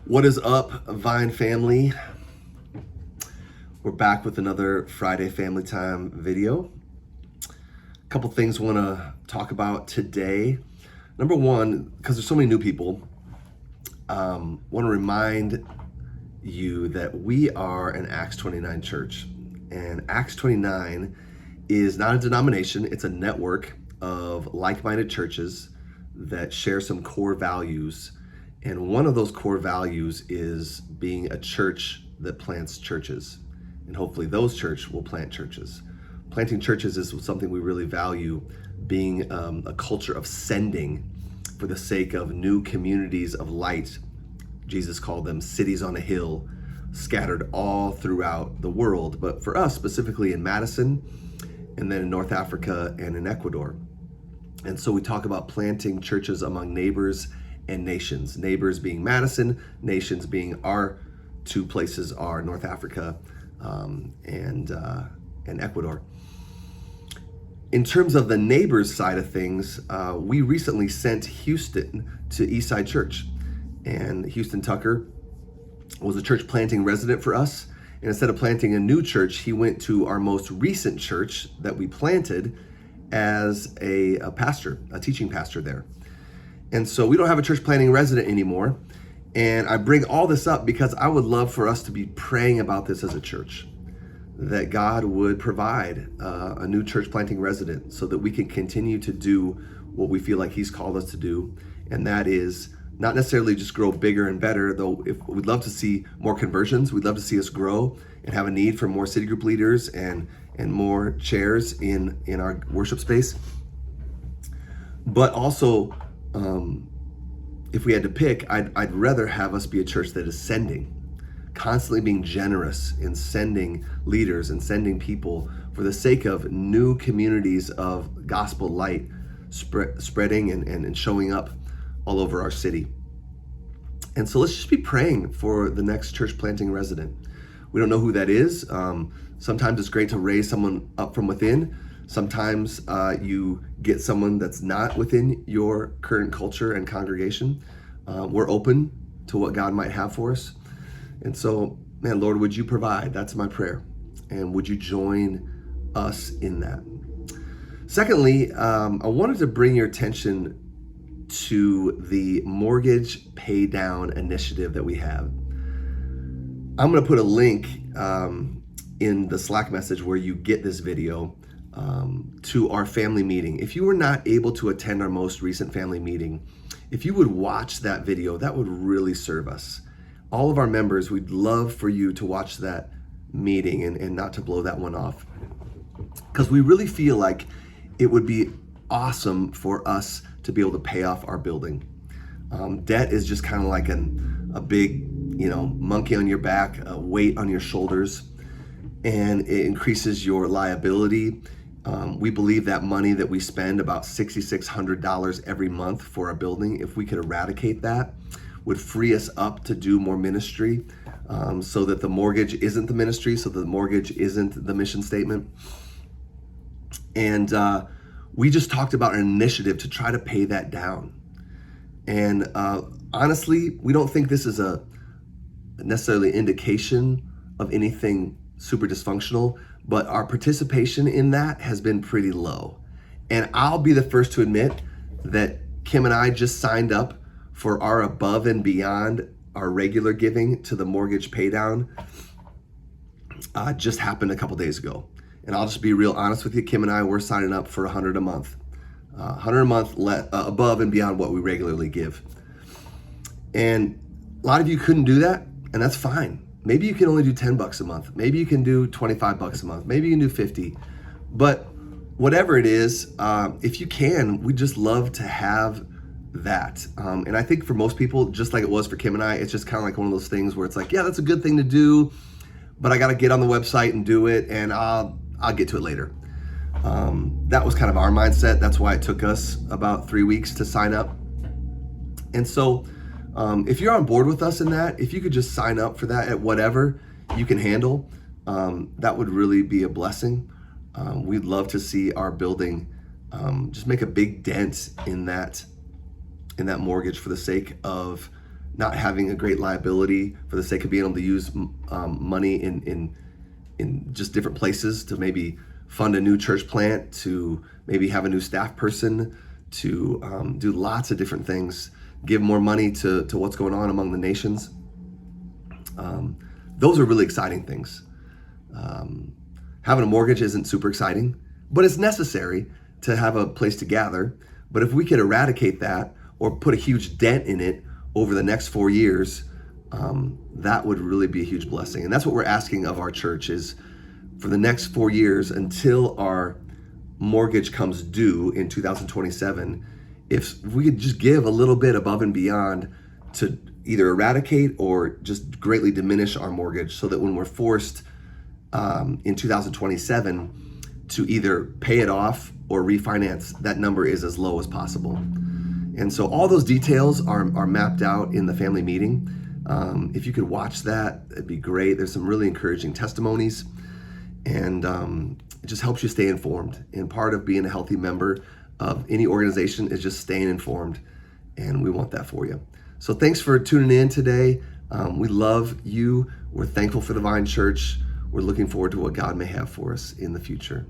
What is up, Vine family? We're back with another Friday Family Time video. A couple things I want to talk about today. Number one, because there's so many new people, want to remind you that we are an Acts 29 church. And Acts 29 is not a denomination, it's a network of like-minded churches that share some core values. And one of those core values is being a church that plants churches. And hopefully those churches will plant churches. Planting churches is something we really value, being a culture of sending for the sake of new communities of light. Jesus called them cities on a hill, scattered all throughout the world, but for us, specifically in Madison, and then in North Africa and in Ecuador. And so we talk about planting churches among neighbors and nations. Neighbors being Madison, nations being our two places are North Africa and Ecuador. In terms of the neighbors side of things, we recently sent Houston to Eastside Church. And Houston Tucker was a church planting resident for us. And instead of planting a new church, he went to our most recent church that we planted as a pastor, a teaching pastor there. And so we don't have a church planting resident anymore. And I bring all this up because I would love for us to be praying about this as a church, that God would provide a new church planting resident so that we can continue to do what we feel like he's called us to do. And that is not necessarily just grow bigger and better, though if we'd love to see more conversions, we'd love to see us grow and have a need for more city group leaders and more chairs in our worship space. But also, if we had to pick, I'd rather have us be a church that is sending, constantly being generous in sending leaders and sending people for the sake of new communities of gospel light spreading and showing up all over our city. And so let's just be praying for the next church planting resident. We don't know who that is. Sometimes it's great to raise someone up from within. Sometimes you get someone that's not within your current culture and congregation. We're open to what God might have for us. And so, man, Lord, would you provide? That's my prayer. And would you join us in that? Secondly, I wanted to bring your attention to the mortgage pay down initiative that we have. I'm going to put a link in the Slack message where you get this video to our family meeting. If you were not able to attend our most recent family meeting, if you would watch that video, that would really serve us. All of our members, we'd love for you to watch that meeting and not to blow that one off, because we really feel like it would be awesome for us to be able to pay off our building. Debt is just kind of like a big, monkey on your back, a weight on your shoulders, and it increases your liability. We believe that money that we spend, about $6,600 every month for our building, if we could eradicate that, would free us up to do more ministry, so that the mortgage isn't the ministry, so the mortgage isn't the mission statement. And we just talked about an initiative to try to pay that down. And honestly, we don't think this is a necessarily indication of anything super dysfunctional, but our participation in that has been pretty low. And I'll be the first to admit that Kim and I just signed up for our above and beyond our regular giving to the mortgage pay down. Just happened a couple days ago. And I'll just be real honest with you, Kim and I, we're signing up for $100 a month. $100 a month above and beyond what we regularly give. And a lot of you couldn't do that, and that's fine. Maybe you can only do $10 a month. Maybe you can do $25 a month. Maybe you can do 50. But whatever it is, if you can, we'd just love to have that. And I think for most people, just like it was for Kim and I, it's just kind of like one of those things where it's like, yeah, that's a good thing to do, but I got to get on the website and do it, and I'll get to it later. That was kind of our mindset. That's why it took us about 3 weeks to sign up. And so if you're on board with us in that, if you could just sign up for that at whatever you can handle, that would really be a blessing. We'd love to see our building just make a big dent in that mortgage for the sake of not having a great liability for the sake of being able to use money in just different places to maybe fund a new church plant, to maybe have a new staff person, to do lots of different things, give more money to what's going on among the nations. Those are really exciting things. Having a mortgage isn't super exciting, but it's necessary to have a place to gather. But if we could eradicate that or put a huge dent in it over the next 4 years, that would really be a huge blessing. And that's what we're asking of our church, is for the next 4 years until our mortgage comes due in 2027, if we could just give a little bit above and beyond to either eradicate or just greatly diminish our mortgage, so that when we're forced in 2027 to either pay it off or refinance, that number is as low as possible. And so all those details are mapped out in the family meeting. If you could watch that, it'd be great. There's some really encouraging testimonies, and it just helps you stay informed. And part of being a healthy member of any organization is just staying informed, and we want that for you. So thanks for tuning in today. We love you. We're thankful for the Vine Church. We're looking forward to what God may have for us in the future.